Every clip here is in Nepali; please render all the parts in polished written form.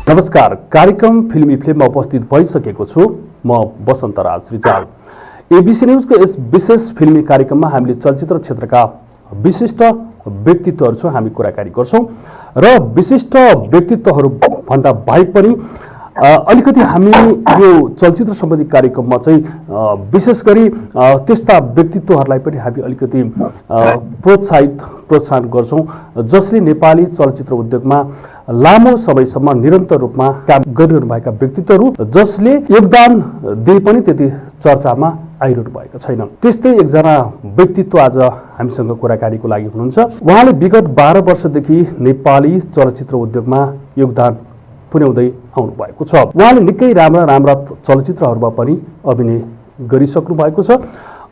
नमस्कार, कार्यक्रम फिल्मी फिल्ममा उपस्थित भइसकेको छु म वसन्तराज रिजाल। एबीसी न्यूजको यस विशेष फिल्मी कार्यक्रममा हामीले चलचित्र क्षेत्रका विशिष्ट व्यक्तित्वहरूसँग हामी कुराकानी गर्छौं र विशिष्ट व्यक्तित्वहरू भन्दा बाहेक पनि अलिकति हामी यो चलचित्र सम्बन्धी कार्यक्रममा चाहिँ विशेष गरी त्यस्ता व्यक्तित्वहरूलाई पनि हामी अलिकति प्रोत्साहन गर्छौं जसले नेपाली चलचित्र उद्योगमा लामो समयसम्म निरन्तर रूपमा काम गरिरहनुभएका व्यक्तित्वहरू जसले योगदान दिए पनि त्यति चर्चामा आइरहनु भएको छैन। त्यस्तै एकजना व्यक्तित्व आज हामीसँग कुराकानीको लागि हुनुहुन्छ। उहाँले विगत 12 वर्षदेखि नेपाली चलचित्र उद्योगमा योगदान पुर्याउँदै आउनु भएको छ। उहाँले निकै राम्रा चलचित्रहरूमा पनि अभिनय गरिसक्नु भएको छ।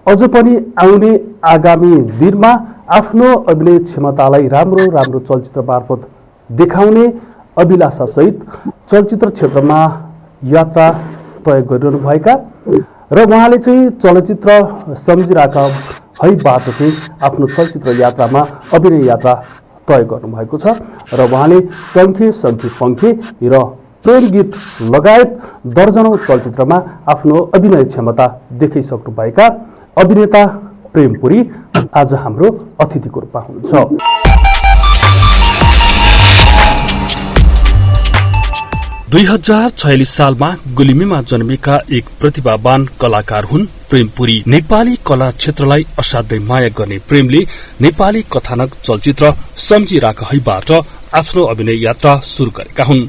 अझ पनि आउने आगामी दिनमा आफ्नो अभिनय क्षमतालाई राम्रो चलचित्र मार्फत देखाउने अभिलाषा सहित चलचित्र क्षेत्रमा यात्रा तय गरिरहनु भएका र उहाँले चाहिँ चलचित्र सम्झिराका हैबाट चाहिँ आफ्नो चलचित्र यात्रामा अभिनय यात्रा तय गर्नु भएको छ र उहाँले सङ्खे पंखे र प्रेम गीत लगायत दर्जनौं चलचित्रमा आफ्नो अभिनय क्षमता देखाइसक्नु भएका अभिनेता प्रेम पुरी आज हाम्रो अतिथिको रूपमा हुनुहुन्छ। दुई 2046 सालमा गुल्मीमा जन्मेका एक प्रतिभावान कलाकार हुन् प्रेम पुरी। नेपाली कला क्षेत्रलाई असाध्यै माया गर्ने प्रेमले नेपाली कथानक चलचित्र सम्झिराख हैबाट आफ्नो अभिनय यात्रा शुरू गरेका हुन्।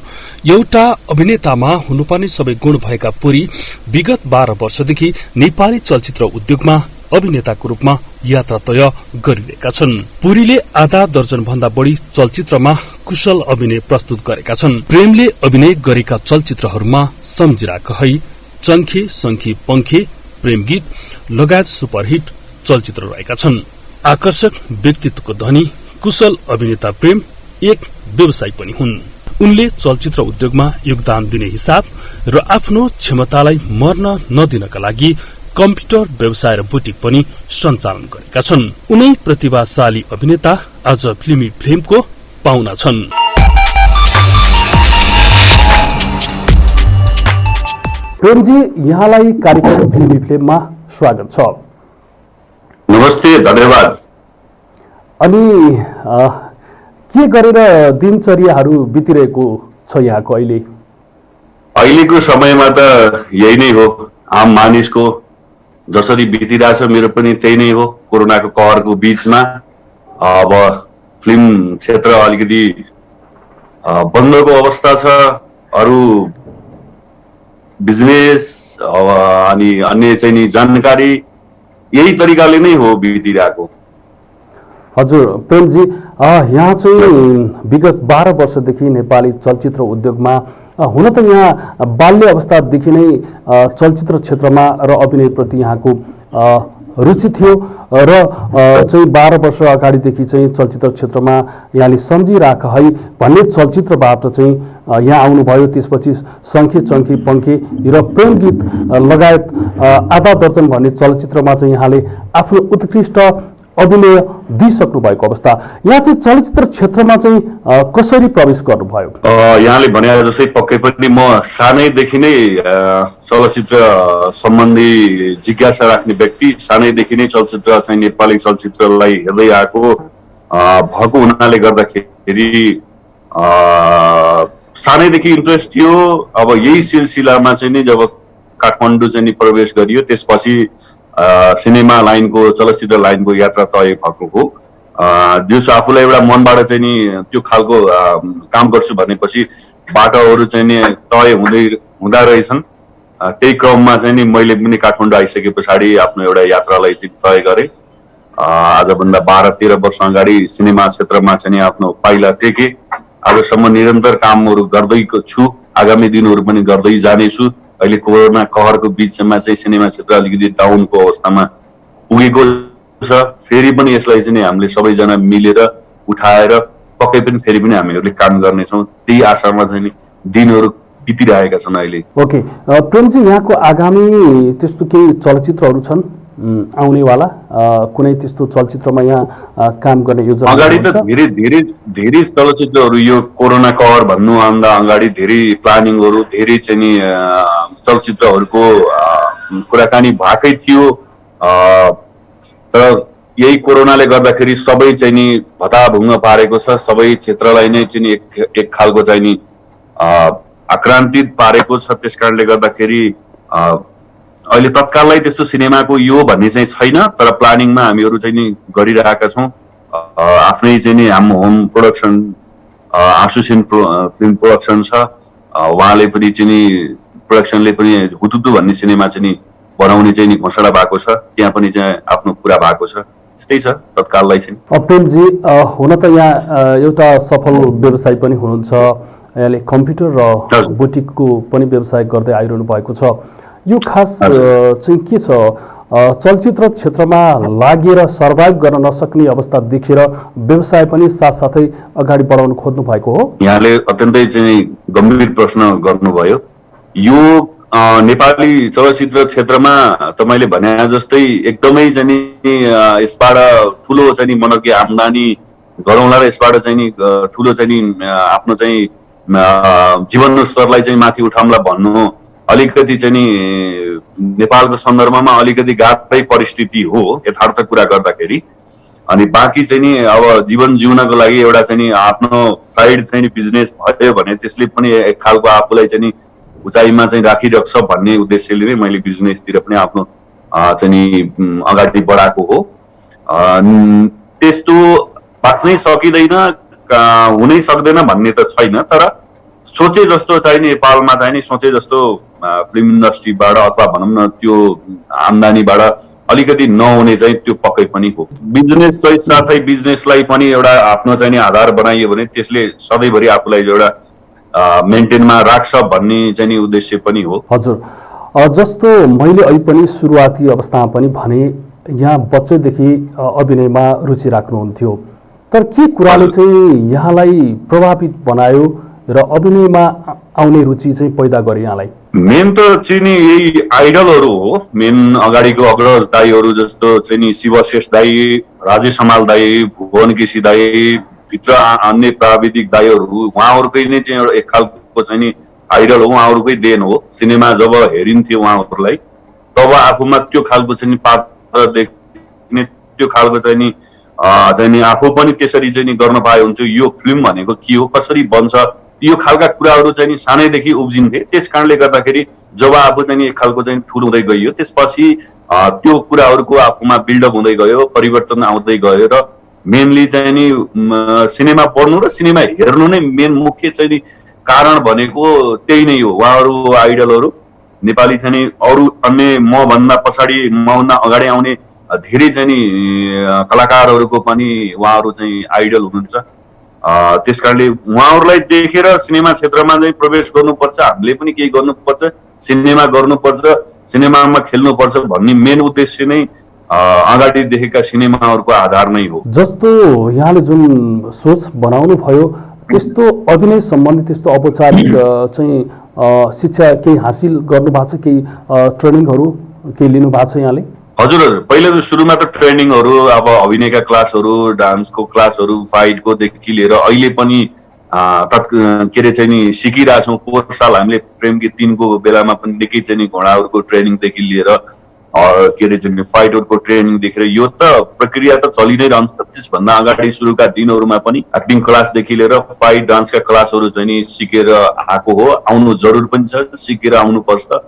एउटा अभिनेतामा हुनुपर्ने सबै गुण भएका पुरी विगत 12 वर्षदेखि नेपाली चलचित्र उद्योगमा अभिनेताको रूपमा यात्रा तय गरिरहेका छन्। पुरीले आधा दर्जन भन्दा बढी चलचित्रमा कुशल अभिनय प्रस्तुत गरेका छन्। प्रेमले अभिनय गरेका चलचित्रहरूमा सम्झिराख है, चङ्खे सङ्खी पंखे, प्रेम गीत लगायत सुपरहिट चलचित्र रहेका छन्। आकर्षक व्यक्तित्वको धनी कुशल अभिनेता प्रेम एक व्यवसायी पनि हुन्। उनले चलचित्र उद्योगमा योगदान दिने हिसाब र आफ्नो क्षमतालाई मर्न नदिनका लागि कम्प्युटर व्यवसाय र बुटिक पनि सञ्चालन गरेका छन्। उनै प्रतिभाशाली अभिनेता आज फिल्मी फिल्मको पाहुना छन्। प्रेमजी, यहाँलाई कार्यक्रम फिल्मी फिल्ममा स्वागत छ। नमस्ते, धन्यवाद। अनि के गरेर दिनचर्याहरू बितिरहेको छ यहाँको अहिलेको समयमा त यही नै हो, आम मानिसको जसरी बितिरहेछ मेरो पनि त्यही नै हो। कोरोनाको कहरको बीचमा अब फिल्म क्षेत्र अलिकति बन्दको अवस्था छ। अरू बिजनेस अनि अन्य चाहिँ नि जानकारी यही तरिकाले नै हो बितिरहेको। हजुर प्रेमजी, यहाँ चाहिँ विगत 12 वर्षदेखि नेपाली चलचित्र उद्योगमा हुन त यहाँ बाल्य अवस्थादेखि नै चलचित्र क्षेत्रमा र अभिनयप्रति यहाँको रुचि थियो र चाहिँ 12 वर्ष अगाडिदेखि चाहिँ चलचित्र क्षेत्रमा यहाँले सम्झिराख है भन्ने चलचित्रबाट चाहिँ यहाँ आउनुभयो। त्यसपछि सङ्खे चङ्खे पंखे र प्रेम गीत लगायत आधा दर्जन भन्ने चलचित्रमा चाहिँ यहाँले आफ्नो उत्कृष्ट अभिनय दिइसक्नु भएको अवस्था। यहाँ चाहिँ चलचित्र क्षेत्रमा चाहिँ कसरी प्रवेश गर्नुभयो? यहाँले भने जस्तै पक्कै पनि म सानैदेखि नै चलचित्र सम्बन्धी जिज्ञासा राख्ने व्यक्ति, सानैदेखि नै चलचित्र चाहिँ नेपाली चलचित्रलाई हेर्दै आएको भएको हुनाले गर्दाखेरि सानैदेखि इन्ट्रेस्ट थियो। अब यही सिलसिलामा चाहिँ नि जब काठमाडौँ चाहिँ नि प्रवेश गरियो, त्यसपछि सिनेमा लाइनको चलचित्र लाइनको यात्रा तय भएको हो। जस आफूलाई एउटा मनबाट चाहिँ नि त्यो खालको काम गर्छु भनेपछि बाटोहरू चाहिँ नि तय हुँदा रहेछन्। त्यही क्रममा चाहिँ नि मैले पनि काठमाडौँ आइसके पछाडि आफ्नो एउटा यात्रालाई चाहिँ तय गरेँ। आजभन्दा 12-13 वर्ष अगाडि सिनेमा क्षेत्रमा चाहिँ आफ्नो पाइला टेके। आजसम्म निरन्तर कामहरू गर्दै छु, आगामी दिनहरू पनि गर्दै जानेछु। अहिले कोरोना कहरको बीचमा चाहिँ सिनेमा क्षेत्र अलिकति डाउनको अवस्थामा पुगेको छ। फेरि पनि यसलाई चाहिँ हामीले सबैजना मिलेर उठाएर पक्कै पनि फेरि पनि हामीहरूले काम गर्नेछौँ, त्यही आशामा चाहिँ दिनहरू बितिरहेका छन् अहिले। ओके प्रेमजी, यहाँको आगामी त्यस्तो केही चलचित्रहरू छन् आउनेवाला कुनै त्यस्तो चलचित्रमा यहाँ काम गर्ने योजना अगाडि त छ? धेरै धेरै धेरै चलचित्रहरू यो कोरोना कभर भन्नुभन्दा अगाडि धेरै प्लानिङहरू धेरै चाहिँ नि चलचित्रहरूको कुराकानी भएकै थियो। तर यही कोरोनाले गर्दाखेरि सबै चाहिँ नि भताभुङ्ग पारेको छ। सबै क्षेत्रलाई नै चाहिँ नि एक खालको चाहिँ नि आक्रान्तित पारेको छ। त्यसकारणले गर्दाखेरि अहिले तत्काललाई त्यस्तो सिनेमाको यो भन्ने चाहिँ छैन। तर प्लानिङमा हामीहरू चाहिँ नि गरिरहेका छौँ। आफ्नै चाहिँ नि हाम्रो होम प्रोडक्सन आसुसेन फिल्म प्रोडक्सन छ। उहाँले पनि चाहिँ नि प्रोडक्सनले पनि हुतुतु भन्ने सिनेमा चाहिँ नि बनाउने चाहिँ नि घोषणा भएको छ। त्यहाँ पनि चाहिँ आफ्नो कुरा भएको छ। त्यस्तै छ तत्काललाई चाहिँ। प्रेमजी, हुन त यहाँ एउटा सफल व्यवसाय पनि हुनुहुन्छ। यहाँले कम्प्युटर र बुटिकको पनि व्यवसाय गर्दै आइरहनु भएको छ। यो खास चाहिँ के छ, चलचित्र क्षेत्रमा लागेर सर्भाइभ गर्न नसक्ने अवस्था देखेर व्यवसाय पनि साथसाथै अगाडि बढाउन खोज्नु भएको हो? यहाँले अत्यन्तै चाहिँ गम्भीर प्रश्न गर्नुभयो। यो नेपाली चलचित्र क्षेत्रमा तपाईले भने जस्तै एकदमै चाहिँ नि यसबाट ठुलो चाहिँ नि मनकी आम्दानी गरौँला र यसबाट चाहिँ नि ठुलो चाहिँ नि आफ्नो चाहिँ जीवन स्तरलाई चाहिँ माथि उठाउँला भन्नु अलिकति चाहिँ नि नेपालको सन्दर्भमा अलिकति गाह्रै परिस्थिति हो यथार्थ कुरा गर्दाखेरि। अनि बाँकी चाहिँ नि अब जीवन जिउनको लागि एउटा चाहिँ नि आफ्नो साइड चाहिँ नि बिजनेस भयो भने त्यसले पनि एक खालको आफूलाई चाहिँ नि उचाइमा चाहिँ राखिरक्छ भन्ने उद्देश्यले नै मैले बिजनेसतिर पनि आफ्नो चाहिँ नि अगाडि बढाएको हो। त्यस्तो बाँच्नै सकिँदैन, हुनै सक्दैन भन्ने त छैन। तर सोचे जस्तो चाहिँ नेपालमा चाहिँ नि सोचे जस्तो फिल्म इन्डस्ट्रीबाट अथवा भनौँ न त्यो आम्दानीबाट अलिकति नहुने चाहिँ त्यो पक्कै पनि हो। बिजनेस चाहिँ साथै बिजनेसलाई पनि एउटा आफ्नो चाहिँ नि आधार बनाइयो भने त्यसले सधैँभरि आफूलाई एउटा मेन्टेनमा राख्छ भन्ने चाहिँ नि उद्देश्य पनि हो। हजुर, जस्तो मैले अहिले पनि सुरुवाती अवस्थामा पनि भने यहाँ बच्चैदेखि अभिनयमा रुचि राख्नुहुन्थ्यो। तर के कुराले चाहिँ यहाँलाई प्रभावित बनायो र अभिनयमा आउने रुचि चाहिँ पैदा गरे यहाँलाई? मेन त चाहिँ नि यही आइडलहरू हो। मेन अगाडिको अग्रज दाईहरू जस्तो चाहिँ नि शिवशेष दाई, राजेश हमाल दाई, भुवन केसी दाई, भित्र अन्य प्राविधिक दाईहरू उहाँहरूकै नै चाहिँ एउटा एक खालको चाहिँ नि आइडल हो, उहाँहरूकै देन हो। सिनेमा जब हेरिन्थ्यो उहाँहरूलाई तब आफूमा त्यो खालको चाहिँ नि पात्र देख्ने, त्यो खालको चाहिँ नि आफू पनि त्यसरी चाहिँ नि गर्न पाए हुन्थ्यो। यो फिल्म भनेको के हो, कसरी बन्छ, यो खालका कुराहरू चाहिँ नि सानैदेखि उब्जिन्थे। त्यस कारणले गर्दाखेरि जब आफू चाहिँ एक खालको चाहिँ ठुलो हुँदै गइयो त्यसपछि त्यो कुराहरूको आफूमा बिल्डअप हुँदै गयो, परिवर्तन आउँदै गयो र मेनली चाहिँ नि सिनेमा पढ्नु र सिनेमा हेर्नु नै मेन मुख्य चाहिँ नि कारण भनेको त्यही नै हो। उहाँहरू आइडलहरू नेपाली चाहिँ नि अरू अन्य मभन्दा पछाडि मभन्दा अगाडि आउने धेरै चाहिँ नि कलाकारहरूको पनि उहाँहरू चाहिँ आइडल हुनुहुन्छ। त्यसकारणले उहाँहरूलाई देखेर सिनेमा क्षेत्रमा चाहिँ प्रवेश गर्नुपर्छ, हामीले पनि केही गर्नुपर्छ, सिनेमा गर्नुपर्छ, सिनेमामा खेल्नुपर्छ भन्ने मेन उद्देश्य नै अगाडि देखेका सिनेमाहरूको आधार नै हो। जस्तो यहाँले जुन सोच बनाउनु भयो त्यस्तो अभिनय सम्बन्धी त्यस्तो औपचारिक चाहिँ शिक्षा केही हासिल गर्नु भएको छ, केही ट्रेनिङहरू केही लिनु भएको छ यहाँले? हजुर, पहिले त सुरुमा त ट्रेनिङहरू अब अभिनयका क्लासहरू, डान्सको क्लासहरू, फाइटको देखि लिएर अहिले पनि के अरे चाहिँ नि सिकिरहेछौँ। पोहोर साल हामीले प्रेम गीत 3 को बेलामा पनि निकै चाहिँ नि घोडाहरूको ट्रेनिङदेखि लिएर के अरे चाहिँ फाइटरको ट्रेनिङ देखेर यो त प्रक्रिया त चलि नै रहन्छ। त्यसभन्दा अगाडि सुरुका दिनहरूमा पनि एक्टिङ क्लासदेखि लिएर फाइट डान्सका क्लासहरू चाहिँ नि सिकेर आएको हो। आउनु जरुर पनि छ, सिकेर आउनुपर्छ।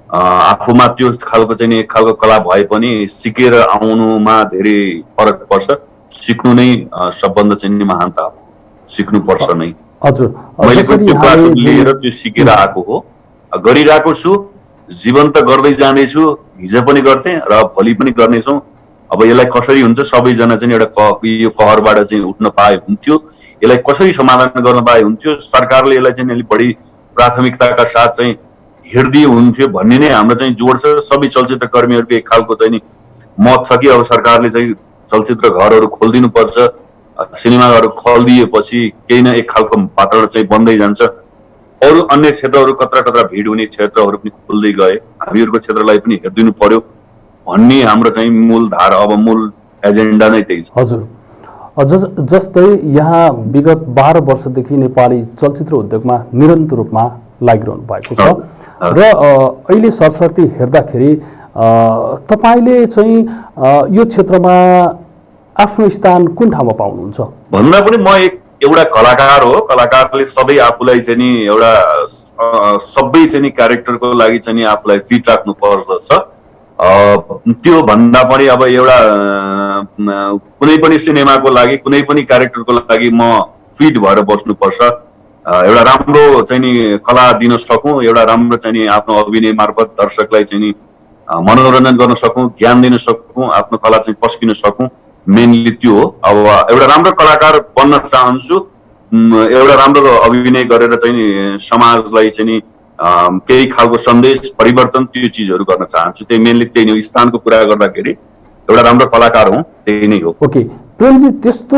आफूमा त्यो खालको चाहिँ नि एक खालको कला भए पनि सिकेर आउनुमा धेरै फरक पर्छ। सिक्नु नै सबभन्दा चाहिँ नि महानता हो, सिक्नुपर्छ नै। हजुर, मैले पनि त्यो क्लासहरू लिएर त्यो सिकेर आएको हो, गरिरहेको छु, जीवन त गर्दै जाँदैछु। हिजो पनि गर्थेँ र भोलि पनि गर्नेछौँ। अब यसलाई कसरी हुन्छ, सबैजना चाहिँ एउटा यो कहरबाट चाहिँ उठ्न पाए हुन्थ्यो, यसलाई कसरी समाधान गर्न पाए हुन्थ्यो, सरकारले यसलाई चाहिँ अलिक बढी प्राथमिकताका साथ चाहिँ हेर्दिए हुन्थ्यो भन्ने नै हाम्रो चाहिँ जोड छ। सबै चलचित्र कर्मीहरूको एक खालको चाहिँ नि मत छ कि अब सरकारले चाहिँ चलचित्र घरहरू खोलिदिनुपर्छ। सिनेमाघरहरू खोलिदिएपछि केही न एक खालको वातावरण चाहिँ बन्दै जान्छ। अरू अन्य क्षेत्रहरू कत्रा कत्रा भिड हुने क्षेत्रहरू पनि खुल्दै गए, हामीहरूको क्षेत्रलाई पनि हेरिदिनु पर्यो। भन्ने हाम्रो चाहिँ मूल धारा, अब मूल एजेन्डा नै त्यही छ। हजुर, जस्तै यहाँ विगत 12 वर्षदेखि नेपाली चलचित्र उद्योगमा निरन्तर रूपमा लागिरहनु भएको छ र अहिले सरसर्ती हेर्दाखेरि तपाईले चाहिँ यो क्षेत्रमा आफ्नो स्थान कुन ठाउँमा पाउनुहुन्छ? भन्दा पनि म एउटा कलाकार हो। कलाकारले सधैँ आफूलाई चाहिँ नि एउटा सबै चाहिँ नि क्यारेक्टरको लागि चाहिँ नि आफूलाई फिट राख्नु पर्दछ। त्यो भन्दा पनि अब एउटा कुनै पनि सिनेमाको लागि, कुनै पनि क्यारेक्टरको लागि म फिट भएर बस्नुपर्छ। एउटा राम्रो चाहिँ नि कला दिन सकूँ, एउटा राम्रो चाहिँ नि आफ्नो अभिनय मार्फत दर्शकलाई चाहिँ नि मनोरञ्जन गर्न सकूँ, ज्ञान दिन सकूँ, आफ्नो कला चाहिँ पस्किन सकूँ, मेनली त्यो हो। अब एउटा राम्रो कलाकार बन्न चाहन्छु, एउटा राम्रो अभिनय गरेर चाहिँ नि समाजलाई चाहिँ नि केही खालको सन्देश परिवर्तन त्यो चिजहरू गर्न चाहन्छु। त्यही मेनली त्यही नै, स्थानको कुरा गर्दाखेरि एउटा राम्रो कलाकार हुँ, त्यही नै हो। ओके प्रेमजी, त्यस्तो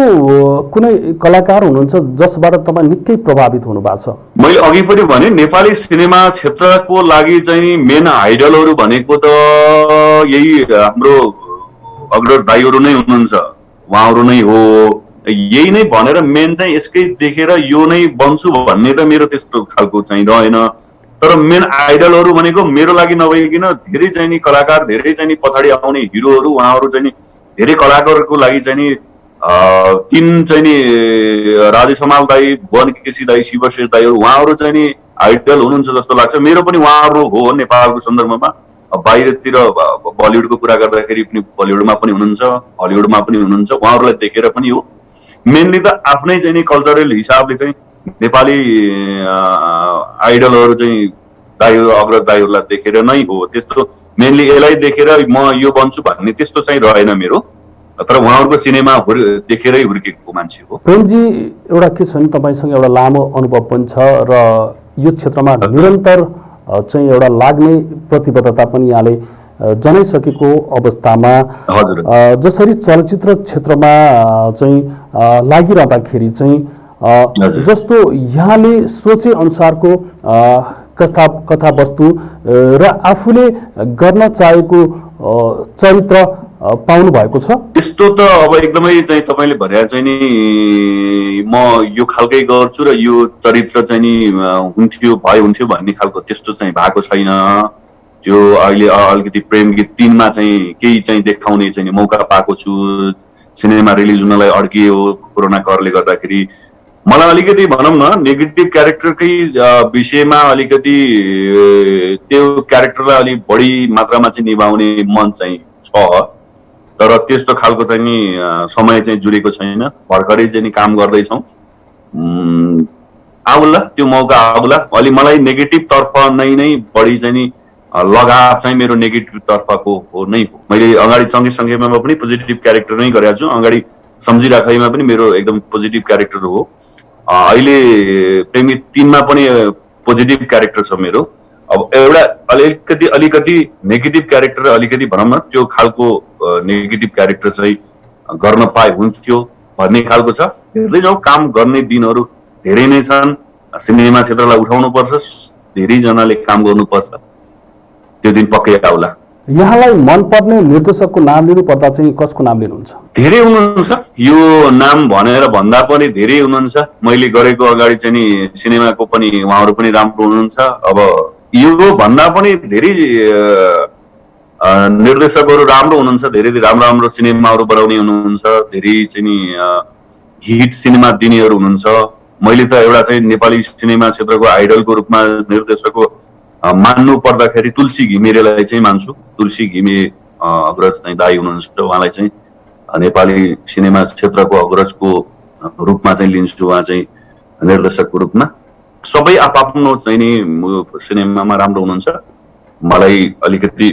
कुनै कलाकार हुनुहुन्छ जसबाट तपाईँ निकै प्रभावित हुनु भएको छ? मैले अघि पनि भने नेपाली सिनेमा क्षेत्रको लागि चाहिँ मेन आइडलहरू भनेको त यही हाम्रो अग्रज दाइहरू नै हुनुहुन्छ, उहाँहरू नै हो। यही नै भनेर मेन चाहिँ यसकै देखेर यो नै बन्छु भन्ने त मेरो त्यस्तो खालको चाहिँ रहेन। तर मेन आइडलहरू भनेको मेरो लागि नभइकन धेरै चाहिँ नि कलाकार, धेरै चाहिँ नि पछाडि आउने हिरोहरू, उहाँहरू चाहिँ नि धेरै कलाकारको लागि चाहिँ नि तीन चाहिँ नि राजेश हमाल दाई, भुवन केसी दाई, शिवशेष दाईहरू, उहाँहरू चाहिँ नि आइडल हुनुहुन्छ जस्तो लाग्छ। मेरो पनि उहाँहरू हो नेपालको सन्दर्भमा। बाहिरतिर बलिउडको कुरा गर्दाखेरि पनि बलिउडमा पनि हुनुहुन्छ, हलिउडमा पनि हुनुहुन्छ, उहाँहरूलाई देखेर पनि हो। मेनली त आफ्नै चाहिँ नि कल्चरल हिसाबले चाहिँ नेपाली आइडलहरू चाहिँ दाइहरू, अग्रज दाइहरूलाई देखेर नै हो। त्यस्तो मेनली यसलाई देखेर म यो बन्छु भन्ने त्यस्तो चाहिँ रहेन मेरो, तर उहाँहरूको सिनेमा देखेरै हुर्केको मान्छे हो। प्रेमजी, एउटा के छ भने तपाईँसँग एउटा लामो अनुभव पनि छ र यो क्षेत्रमा निरन्तर चाहिँ एउटा लाग्ने प्रतिबद्धता पनि यहाँले जनाइसकेको अवस्थामा जसरी चलचित्र क्षेत्रमा चाहिँ लागिरहँदाखेरि चाहिँ जस्तो यहाँले सोचे अनुसारको कथावस्तु र आफूले गर्न चाहेको चरित्र पाउनु भएको छ? त्यस्तो त अब एकदमै चाहिँ तपाईँले भने चाहिँ नि म यो खालकै गर्छु र यो चरित्र चाहिँ नि हुन्थ्यो भन्ने खालको त्यस्तो चाहिँ भएको छैन। त्यो अहिले अलिकति प्रेम गीत 3 मा चाहिँ केही चाहिँ देखाउने चाहिँ मौका पाएको छु। सिनेमा रिलिज हुनलाई अड्कियो कोरोना करले गर्दाखेरि। मलाई अलिकति भनौँ न नेगेटिभ क्यारेक्टरकै विषयमा अलिकति त्यो क्यारेक्टरलाई अलिक बढी मात्रामा चाहिँ निभाउने मन चाहिँ छ, तर त्यस्तो खालको चाहिँ नि समय चाहिँ जुरेको छैन। भर्खरै चाहिँ नि काम गर्दैछौँ, आउला त्यो मौका आउला। अलि मलाई नेगेटिभ तर्फ नै बढी चाहिँ नि लगाव चाहिँ मेरो नेगेटिभ तर्फको हो नै हो। मैले अगाडि सँगैसँगैमा पनि पोजिटिभ क्यारेक्टर नै गरेको छु, अगाडि सम्झिराखैमा पनि मेरो एकदम पोजिटिभ क्यारेक्टर हो। अहिले प्रेमी 3 मा पनि पोजिटिभ क्यारेक्टर छ मेरो। अब एउटा अलिकति नेगेटिभ क्यारेक्टर अलिकति भनौँ न त्यो खालको नेगेटिभ क्यारेक्टर चाहिँ गर्न पाए हुन्थ्यो भन्ने खालको छ। हेर्दै जाउँ, काम गर्ने दिनहरू धेरै नै छन्। सिनेमा क्षेत्रलाई उठाउनु पर्छ, धेरैजनाले काम गर्नुपर्छ, त्यो दिन पक्कै आउला। यहाँलाई मनपर्ने निर्देशकको नाम लिनु पर्दा चाहिँ कसको नाम लिनुहुन्छ? धेरै हुनुहुन्छ, यो नाम भनेर भन्दा पनि धेरै हुनुहुन्छ। मैले गरेको अगाडि चाहिँ नि सिनेमाको पनि उहाँहरू पनि राम्रो हुनुहुन्छ। अब यो भन्दा पनि धेरै निर्देशकहरू राम्रो हुनुहुन्छ, धेरै राम्रो सिनेमाहरू बनाउने हुनुहुन्छ, धेरै चाहिँ नि हिट सिनेमा दिनेहरू हुनुहुन्छ। मैले त एउटा चाहिँ नेपाली सिनेमा क्षेत्रको आइडलको रूपमा निर्देशकको मान्नु पर्दाखेरि तुलसी घिमिरेलाई चाहिँ मान्छु। तुलसी घिमिरे अग्रज चाहिँ दाई हुनुहुन्छ, उहाँलाई चाहिँ नेपाली सिनेमा क्षेत्रको अग्रजको रूपमा चाहिँ लिन्छु। उहाँ चाहिँ निर्देशकको रूपमा सबै आफ्नो चाहिँ नि सिनेमामा राम्रो हुनुहुन्छ। मलाई अलिकति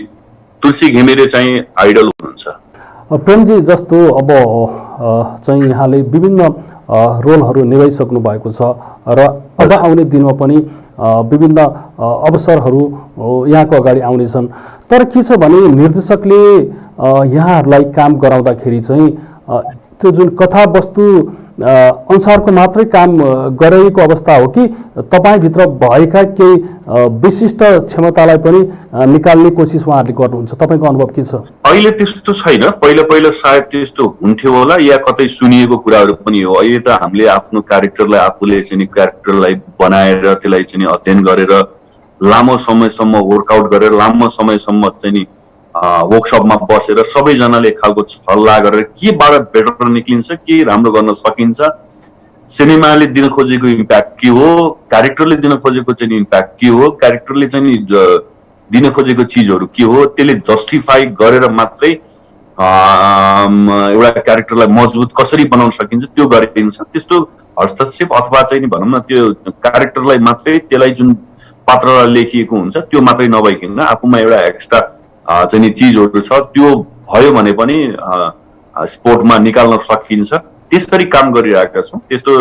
तुलसी घिमिरे चाहिँ आइडल हुनुहुन्छ। प्रेमजी, जस्तो अब चाहिँ यहाँले विभिन्न रोलहरू निभाइसक्नु भएको छ र अब आउने दिनमा पनि विभिन्न अवसरहरू यहाँको अगाडि आउनेछन्। तर के छ भने निर्देशकले यहाँहरूलाई काम गराउँदाखेरि चाहिँ त्यो जुन कथावस्तु अनुसारको मात्रै काम गरिएको अवस्था हो कि तपाईँभित्र भएका केही विशिष्ट क्षमतालाई पनि निकाल्ने कोसिस उहाँहरूले गर्नुहुन्छ? तपाईँको अनुभव के छ? अहिले त्यस्तो छैन। पहिला सायद त्यस्तो हुन्थ्यो होला या कतै सुनिएको कुराहरू पनि हो। अहिले त हामीले आफ्नो क्यारेक्टरलाई आफूले चाहिँ क्यारेक्टरलाई बनाएर त्यसलाई चाहिँ अध्ययन गरेर लामो समयसम्म वर्कआउट गरेर लामो समयसम्म चाहिँ वर्कसपमा बसेर सबैजनाले खालको सल्लाह गरेर केबाट बेटर निक्लिन्छ, के राम्रो गर्न सकिन्छ, सिनेमाले दिन खोजेको इम्प्याक्ट के हो, क्यारेक्टरले दिन खोजेको चाहिँ इम्प्याक्ट के हो, क्यारेक्टरले चाहिँ दिन खोजेको चिजहरू के हो, त्यसले जस्टिफाई गरेर मात्रै एउटा क्यारेक्टरलाई मजबुत कसरी बनाउन सकिन्छ त्यो गरिन्छ। त्यस्तो हस्तक्षेप अथवा चाहिँ भनौँ न त्यो क्यारेक्टरलाई मात्रै त्यसलाई जुन पात्रलाई लेखिएको हुन्छ त्यो मात्रै नभइकन आफूमा एउटा एक्स्ट्रा चाहिँ चिजहरू छ त्यो भयो भने पनि स्पोर्टमा निकाल्न सकिन्छ। त्यसरी काम गरिरहेका छौँ। त्यस्तो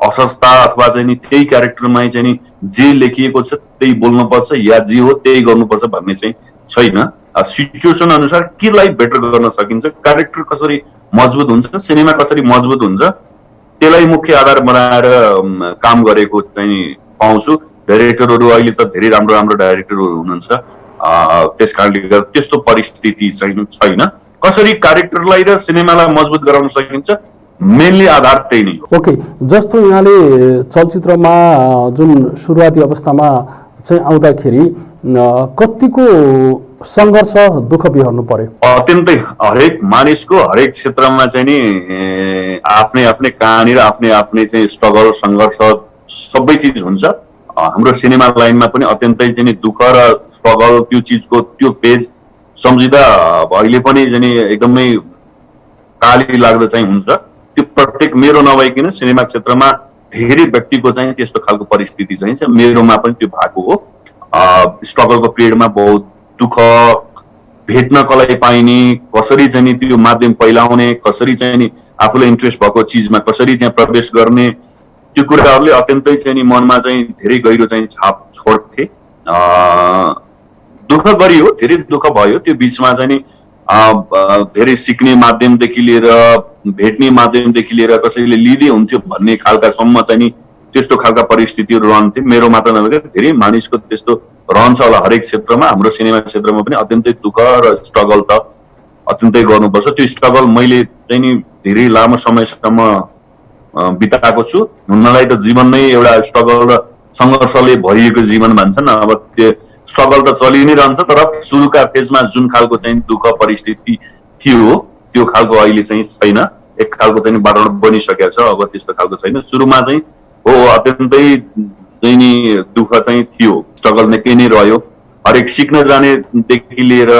असहजता अथवा चाहिँ त्यही क्यारेक्टरमै चाहिँ जे लेखिएको छ त्यही बोल्नुपर्छ या जे हो त्यही गर्नुपर्छ भन्ने चाहिँ छैन। सिचुएसन अनुसार केलाई बेटर गर्न सकिन्छ, क्यारेक्टर कसरी मजबुत हुन्छ, सिनेमा कसरी मजबुत हुन्छ त्यसलाई मुख्य आधार बनाएर काम गरेको चाहिँ पाउँछु। डाइरेक्टरहरू अहिले त धेरै राम्रो राम्रो डाइरेक्टरहरू हुनुहुन्छ। त्यस कारणले गर्दा त्यस्तो परिस्थिति चाहिँ छैन। कसरी क्यारेक्टरलाई र सिनेमालाई मजबुत गराउन सकिन्छ मेनली आधार त्यही नै हो। ओके, जस्तो यहाँले चलचित्रमा जुन सुरुवाती अवस्थामा चाहिँ आउँदाखेरि कतिको सङ्घर्ष दुःख बिहोर्नु पर्यो? अत्यन्तै हरेक मानिसको हरेक क्षेत्रमा चाहिँ नि आफ्नै आफ्नै कहानी र आफ्नै आफ्नै चाहिँ स्ट्रगल सङ्घर्ष सबै चिज हुन्छ। हाम्रो सिनेमा लाइनमा पनि अत्यन्तै चाहिँ दुःख र स्ट्रगल त्यो चिजको त्यो पेज सम्झिँदा अहिले पनि चाहिँ एकदमै काली लाग्दो चाहिँ हुन्छ। त्यो प्रत्येक मेरो नभइकन सिनेमा क्षेत्रमा धेरै व्यक्तिको चाहिँ त्यस्तो खालको परिस्थिति चाहिँ छ। मेरोमा पनि त्यो भएको हो। स्ट्रगलको पिरियडमा बहुत दुःख भेट्न कसलाई पाइने, कसरी चाहिँ त्यो माध्यम फैलाउने, कसरी चाहिँ आफूलाई इन्ट्रेस्ट भएको चिजमा कसरी त्यहाँ प्रवेश गर्ने, त्यो कुराहरूले अत्यन्तै चाहिँ मनमा चाहिँ धेरै गहिरो चाहिँ छाप छोड्थे। दुःख गरियो, धेरै दुःख भयो। त्यो बिचमा चाहिँ धेरै सिक्ने माध्यमदेखि लिएर भेट्ने माध्यमदेखि लिएर कसैले लिँदै हुन्थ्यो भन्ने खालकासम्म चाहिँ त्यस्तो खालका परिस्थितिहरू रहन्थे। मेरो मात्र नभएर धेरै मानिसको त्यस्तो रहन्छ होला हरेक क्षेत्रमा। हाम्रो सिनेमा क्षेत्रमा पनि अत्यन्तै दुःख र स्ट्रगल त अत्यन्तै गर्नुपर्छ। त्यो स्ट्रगल मैले चाहिँ नि धेरै लामो समयसम्म बिताएको छु। हुनलाई त जीवन नै एउटा स्ट्रगल र सङ्घर्षले भरिएको जीवन भन्छन्। अब त्यो स्ट्रगल त चलि नै रहन्छ, तर सुरुका फेजमा जुन खालको चाहिँ दुःख परिस्थिति थियो त्यो खालको अहिले चाहिँ छैन। एक खालको चाहिँ वातावरण बनिसकेको छ। अब त्यस्तो खालको छैन। सुरुमा चाहिँ हो अत्यन्तै चाहिँ नि दुःख चाहिँ थियो, स्ट्रगल निकै नै रह्यो। हरेक सिक्न जानेदेखि लिएर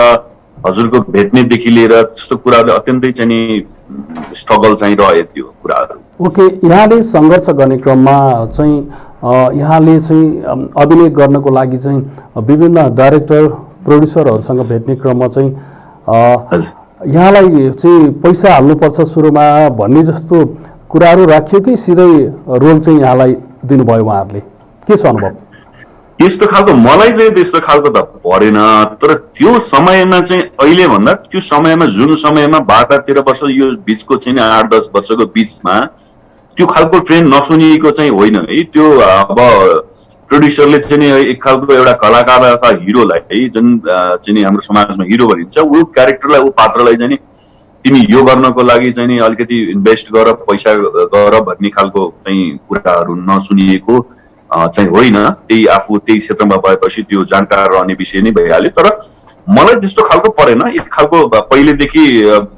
हजुरको भेट्नेदेखि लिएर त्यस्तो कुराहरू अत्यन्तै चाहिँ नि स्ट्रगल चाहिँ रहे त्यो कुराहरू। ओके, यहाँले सङ्घर्ष गर्ने क्रममा चाहिँ यहाँले चाहिँ अभिनय गर्नको लागि चाहिँ विभिन्न डाइरेक्टर प्रोड्युसरहरूसँग भेट्ने क्रममा चाहिँ यहाँलाई चाहिँ पैसा हाल्नुपर्छ सुरुमा भन्ने जस्तो कुराहरू राखियो कि सिधै रोल चाहिँ यहाँलाई दिनुभयो उहाँहरूले? के छ अनुभव? त्यस्तो खालको मलाई चाहिँ त्यस्तो खालको त परेन। तर त्यो समयमा चाहिँ अहिले भन्दा त्यो समयमा जुन समयमा 12-13 वर्ष यो बिचको चाहिँ 8-10 वर्षको बिचमा त्यो खालको ट्रेन्ड नसुनिएको चाहिँ होइन है। त्यो अब प्रोड्युसरले चाहिँ एक खालको एउटा कलाकार अथवा हिरोलाई जुन चाहिँ हाम्रो समाजमा हिरो भनिन्छ ऊ क्यारेक्टरलाई ऊ पात्रलाई चाहिँ तिमी यो गर्नको लागि चाहिँ अलिकति इन्भेस्ट गर, पैसा गर भन्ने खालको चाहिँ कुराहरू नसुनिएको चाहिँ होइन। त्यही आफू त्यही क्षेत्रमा भएपछि त्यो जानकार रहने विषय नै भइहाल्यो। तर मलाई त्यस्तो खालको परेन। एक खालको पहिलेदेखि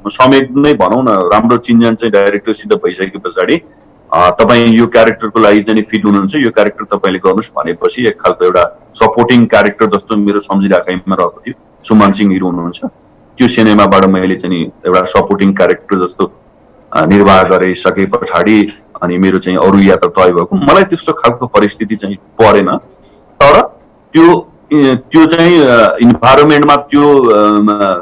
समेत नै भनौँ न राम्रो चिन्जान चाहिँ डाइरेक्टरसित भइसके पछाडि तपाईँ यो क्यारेक्टरको लागि चाहिँ फिट हुनुहुन्छ, यो क्यारेक्टर तपाईँले गर्नुहोस् भनेपछि एक खालको एउटा सपोर्टिङ क्यारेक्टर जस्तो मेरो सम्झिराखेमा रहेको थियो। सुमन सिंह हिरो हुनुहुन्छ, त्यो सिनेमाबाट मैले चाहिँ एउटा सपोर्टिङ क्यारेक्टर जस्तो निर्वाह गरिसके पछाडि अनि मेरो चाहिँ अरू यात्रा तय भएको। मलाई त्यस्तो खालको परिस्थिति चाहिँ परेन। तर त्यो चाहिँ इन्भाइरोमेन्टमा त्यो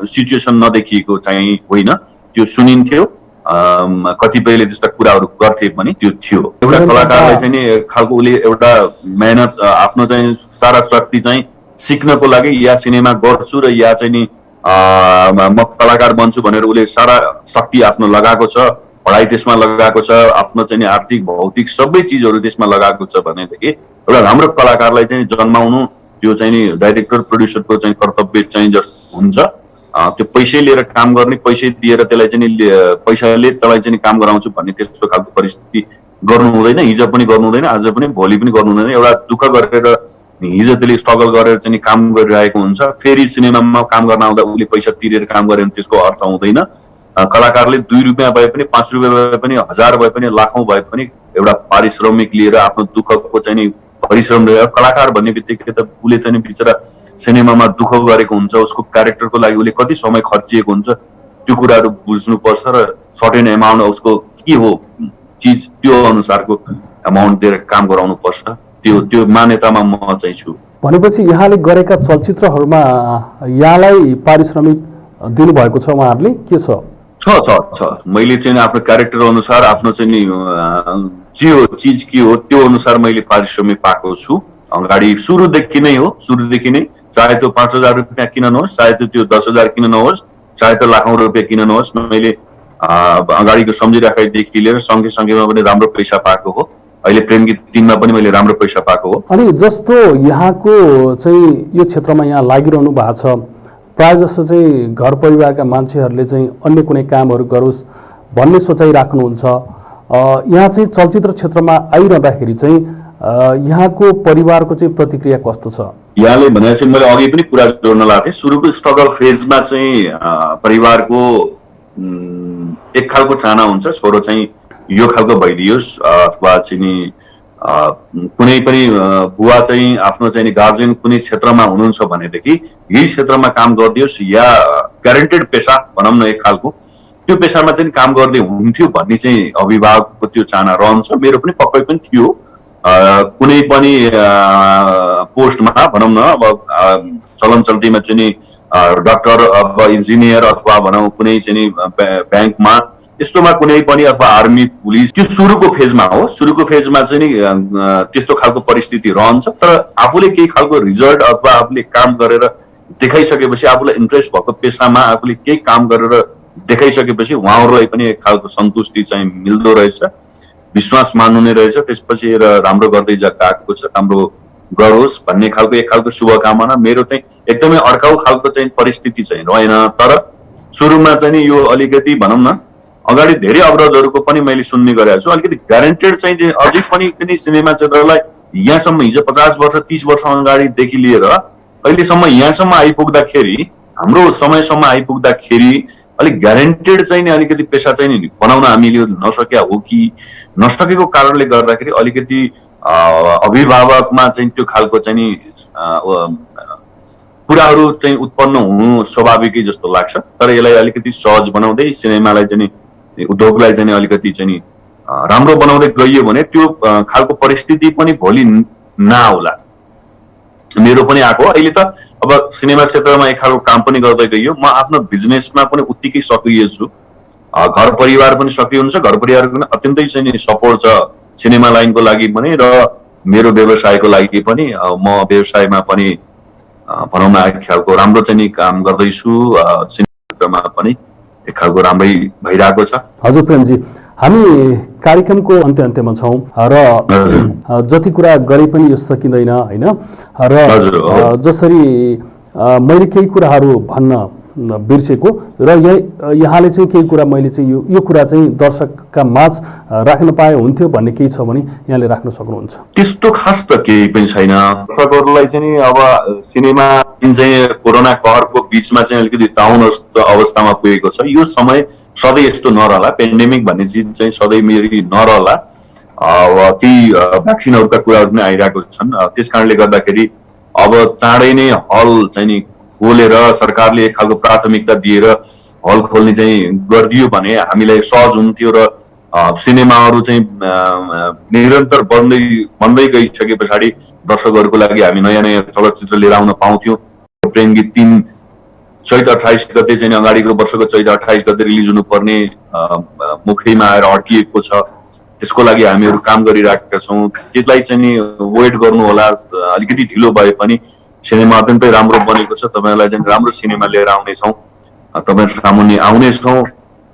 सिचुएसन नदेखिएको चाहिँ होइन। त्यो सुनिन्थ्यो, कतिपयले त्यस्ता कुराहरू गर्थे पनि त्यो थियो। एउटा कलाकारलाई चाहिँ नि खालको उसले एउटा मेहनत आफ्नो चाहिँ सारा शक्ति चाहिँ सिक्नको लागि या सिनेमा गर्छु र या चाहिँ नि म कलाकार बन्छु भनेर उसले सारा शक्ति आफ्नो लगाएको छ। पढाइ त्यसमा लगाएको छ, आफ्नो चाहिँ आर्थिक भौतिक सबै चिजहरू त्यसमा लगाएको छ भनेदेखि एउटा राम्रो कलाकारलाई चाहिँ जन्माउनु त्यो चाहिँ नि डाइरेक्टर प्रोड्युसरको चाहिँ कर्तव्य चाहिँ हुन्छ। त्यो पैसै लिएर काम गर्ने, पैसै दिएर त्यसलाई चाहिँ पैसाले त्यसलाई चाहिँ काम गराउँछु भन्ने त्यस्तो खालको परिस्थिति गर्नु हुँदैन। हिजो पनि गर्नु हुँदैन, आज पनि भोलि पनि गर्नु हुँदैन। एउटा दुःख गरेर हिजो त्यसले स्ट्रगल गरेर चाहिँ काम गरिरहेको हुन्छ, फेरि सिनेमामा काम गर्न आउँदा उसले पैसा तिरेर काम गरे भने त्यसको अर्थ हुँदैन। कलाकारले 2 रुपियाँ भए पनि, 5 रुपियाँ भए पनि, 1000 भए पनि, लाखौं भए पनि एउटा पारिश्रमिक लिएर आफ्नो दुःखको चाहिँ परिश्रम लिएर कलाकार भन्ने बित्तिकै त उसले चाहिँ बिचरा सिनेमामा दुःख गरेको हुन्छ, उसको क्यारेक्टरको लागि उसले कति समय खर्चिएको हुन्छ, त्यो कुराहरू बुझ्नुपर्छ र सर्टेन एमाउन्ट उसको के हो चिज त्यो अनुसारको एमाउन्ट दिएर काम गराउनु पर्छ। त्यो मान्यतामा म चाहिँ छु। भनेपछि यहाँले गरेका चलचित्रहरूमा यहाँलाई पारिश्रमिक दिनुभएको छ उहाँहरूले के छ? छ मैले चाहिँ आफ्नो क्यारेक्टर अनुसार आफ्नो चाहिँ जे हो चिज के हो त्यो अनुसार मैले पारिश्रमिक पाएको छु। अगाडि सुरुदेखि नै हो, सुरुदेखि नै चाहे त्यो 5000 रुपियाँ किन नहोस्, चाहे त्यो 10,000 किन नहोस्, चाहे त्यो लाखौं रुपियाँ किन नहोस्, मैले अगाडिको सम्झिराखेदेखि लिएर सँगैसँगैमा पनि राम्रो पैसा पाएको हो। अहिले प्रेम गीत 3 मा पनि मैले राम्रो पैसा पाएको हो। अनि जस्तो यहाँको चाहिँ यो क्षेत्रमा यहाँ लागिरहनु भएको छ, प्राय जस्तो चाहिँ घर परिवारका मान्छेहरूले चाहिँ अन्य कुनै कामहरू गरोस् भन्ने सोचाइ राख्नुहुन्छ। यहाँ चाहिँ चलचित्र क्षेत्रमा आइरहँदाखेरि चाहिँ यहाँको परिवारको चाहिँ प्रतिक्रिया कस्तो छ? यहाँले भनेपछि मैले अघि पनि कुरा जोड्न लाग्थेँ, सुरुको स्ट्रगल फेजमा चाहिँ परिवारको एक खालको चाहना हुन्छ छोरो चाहिँ यो खालको भइदियोस्, अथवा चाहिँ कुनै पनि बुवा चाहिँ आफ्नो चाहिँ गार्जियन कुनै क्षेत्रमा हुनुहुन्छ भनेदेखि यही क्षेत्रमा काम गरिदियोस् या ग्यारेन्टेड पेसा भनौँ न एक खालको त्यो पेसामा चाहिँ काम गर्दै हुन्थ्यो भन्ने चाहिँ अभिभावकको त्यो चाहना रहन्छ। मेरो पनि पक्कै पनि थियो, कुनै पनि पोस्टमा भनौँ न अब चलन चल्तीमा चाहिँ डाक्टर अब इन्जिनियर अथवा भनौँ कुनै चाहिँ ब्याङ्कमा यस्तोमा कुनै पनि अथवा आर्मी पुलिस त्यो सुरुको फेजमा हो। सुरुको फेजमा चाहिँ त्यस्तो खालको परिस्थिति रहन्छ, तर आफूले केही खालको रिजल्ट अथवा आफूले काम गरेर देखाइसकेपछि, आफूलाई इन्ट्रेस्ट भएको पेसामा आफूले केही काम गरेर देखाइसकेपछि उहाँहरूलाई पनि एक खालको सन्तुष्टि चाहिँ मिल्दो रहेछ, विश्वास मान्नु नै रहेछ। त्यसपछि राम्रो गर्दै गएको छ, राम्रो गरोस् भन्ने खालको एक खालको शुभकामना। मेरो चाहिँ एकदमै अड्काउ खालको चाहिँ परिस्थिति चाहिँ रहेन, तर सुरुमा चाहिँ यो अलिकति भनौँ न अगाडि धेरै अवरोधहरूको पनि मैले सुन्ने गरेको छु। अलिकति ग्यारेन्टेड चाहिँ अझै पनि सिनेमा क्षेत्रलाई यहाँसम्म हिजो 50 वर्ष 30 वर्ष अगाडिदेखि लिएर अहिलेसम्म यहाँसम्म आइपुग्दाखेरि, हाम्रो समयसम्म आइपुग्दाखेरि अलिक ग्यारेन्टेड चाहिँ अलिकति पेसा चाहिँ बनाउन हामीले नसकेका हो कि नसकेको कारणले गर्दाखेरि अलिकति अभिभावकमा चाहिँ त्यो खालको चाहिँ कुराहरू चाहिँ उत्पन्न हुनु स्वाभाविकै जस्तो लाग्छ। तर यसलाई अलिकति सहज बनाउँदै सिनेमालाई चाहिँ उद्योगलाई चाहिँ अलिकति चाहिँ राम्रो बनाउँदै गइयो भने त्यो खालको परिस्थिति पनि भोलि नआउला। मेरो पनि आएको अहिले त अब सिनेमा क्षेत्रमा एक खालको काम पनि गर्दै गइयो, म आफ्नो बिजनेसमा पनि उत्तिकै सक्रिय छु, घर परिवार पनि सक्रिय हुन्छ, घर परिवारको पनि अत्यन्तै चाहिँ सपोर्ट छ सिनेमा लाइनको लागि पनि र मेरो व्यवसायको लागि पनि। म व्यवसायमा पनि भनौँ न एक खालको राम्रो चाहिँ काम गर्दैछु, सिनेमा क्षेत्रमा पनि एक खालको राम्रै भइरहेको छ। हजुर प्रेमजी, हामी कार्यक्रमको अन्त्यमा छौँ र जति कुरा गरे पनि यो सकिँदैन होइन, र जसरी मैले केही कुराहरू भन्न बिर्सेको र यहाँले चाहिँ केही कुरा मैले चाहिँ यो कुरा चाहिँ दर्शकका माझ राख्न पाए हुन्थ्यो भन्ने केही छ भने यहाँले राख्न सक्नुहुन्छ। त्यस्तो खास त केही पनि छैन। दर्शकहरूलाई चाहिँ अब सिनेमा चाहिँ कोरोना कहरको बिचमा चाहिँ अलिकति डाउन अवस्थामा पुगेको छ। यो समय सधैँ यस्तो नरहला, पेन्डेमिक भन्ने चिज चाहिँ सधैँ मेरी नरहला। ती भ्याक्सिनहरूका कुराहरू पनि आइरहेको छन्, त्यस कारणले गर्दाखेरि अब चाँडै नै हल चाहिँ खोलेर सरकारले एक खालको प्राथमिकता दिएर हल खोल्ने चाहिँ गरिदियो भने हामीलाई सहज हुन्थ्यो र सिनेमाहरू चाहिँ निरन्तर बन्दै गइसके पछाडि दर्शकहरूको लागि हामी नयाँ नयाँ चलचित्र लिएर आउन पाउँथ्यौँ। प्रेम गीत 3 चैत 28 गते चाहिँ अगाडिको वर्षको चैत 28 गते रिलिज हुनुपर्ने मुखैमा आएर अड्किएको छ। त्यसको लागि हामीहरू काम गरिरहेका छौँ। त्यसलाई चाहिँ वेट गर्नु होला, अलिकति ढिलो भए पनि सिनेमा अत्यन्तै राम्रो बनेको छ। तपाईँहरूलाई चाहिँ राम्रो सिनेमा लिएर आउनेछौँ, तपाईँहरू सामुन्ने आउनेछौँ।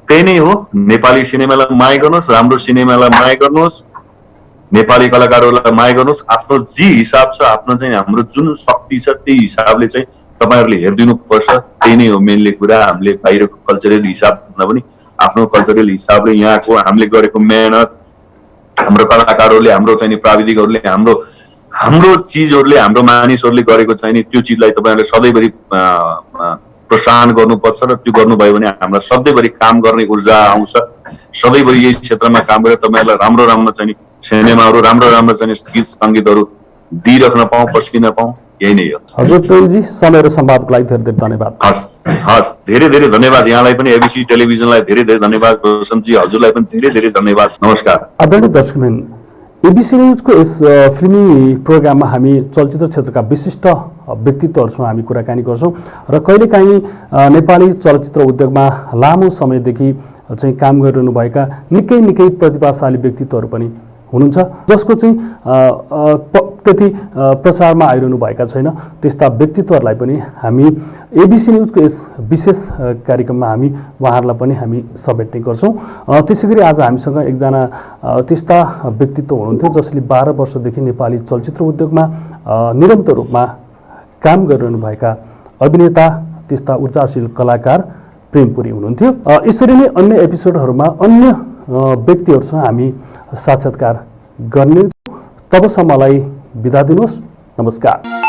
त्यही नै हो, नेपाली सिनेमालाई माया गर्नुहोस्, राम्रो सिनेमालाई माया गर्नुहोस्, नेपाली कलाकारहरूलाई माया गर्नुहोस्, आफ्नो जे हिसाब छ, आफ्नो चाहिँ हाम्रो जुन शक्ति छ त्यही हिसाबले चाहिँ तपाईँहरूले हेरिदिनुपर्छ। त्यही नै हो मेनली कुरा। हामीले बाहिरको कल्चरल हिसाब भन्दा पनि आफ्नो कल्चरल हिसाबले यहाँको हामीले गरेको मेहनत, हाम्रो कलाकारहरूले, हाम्रो चाहिँ प्राविधिकहरूले, हाम्रो चिजहरूले, हाम्रो मानिसहरूले गरेको चाहिँ नि त्यो चिजलाई तपाईँहरूले सधैँभरि प्रोत्साहन गर्नुपर्छ र त्यो गर्नुभयो भने हामीलाई सधैँभरि काम गर्ने ऊर्जा आउँछ। सधैँभरि यही क्षेत्रमा काम गरेर तपाईँहरूलाई राम्रो राम्रो चाहिँ नि सिनेमाहरू, राम्रो राम्रो चाहिँ गीत सङ्गीतहरू दिइराख्न पाऊँ, पस्किन पाऊँ, यही नै हो। हजुर प्रेमजी, समय र संवादको लागि धेरै धेरै धन्यवाद। हस्, धेरै धेरै धन्यवाद। यहाँलाई पनि एबिसी टेलिभिजनलाई धेरै धेरै धन्यवाद। रोशनजी हजुरलाई पनि धेरै धेरै धन्यवाद। नमस्कार। आदरणीय दर्शकबिन, एबिसी न्युजको यस फिल्मी प्रोग्राममा हामी चलचित्र क्षेत्रका विशिष्ट व्यक्तित्वहरूसँग हामी कुराकानी गर्छौँ र कहिलेकाहीँ नेपाली चलचित्र उद्योगमा लामो समयदेखि चाहिँ काम गरिरहनुभएका निकै प्रतिभाशाली व्यक्तित्वहरू पनि हुनुहुन्छ, जसको चाहिँ त्यति प्रचारमा आइरहनु भएका छैन। त्यस्ता व्यक्तित्वहरूलाई पनि हामी एबिसी न्युजको यस विशेष कार्यक्रममा हामी उहाँहरूलाई पनि हामी समेट्ने गर्छौँ। त्यसै गरी आज हामीसँग एकजना त्यस्ता व्यक्तित्व हुनुहुन्थ्यो जसले 12 वर्षदेखि नेपाली चलचित्र उद्योगमा निरन्तर रूपमा काम गरिरहनुभएका अभिनेता, त्यस्ता ऊर्जाशील कलाकार प्रेमपुरी हुनुहुन्थ्यो। यसरी नै अन्य एपिसोडहरूमा अन्य व्यक्तिहरूसँग हामी साक्षात्कार गर्ने। तबसम्मलाई बिदा दिनुहोस्। नमस्कार।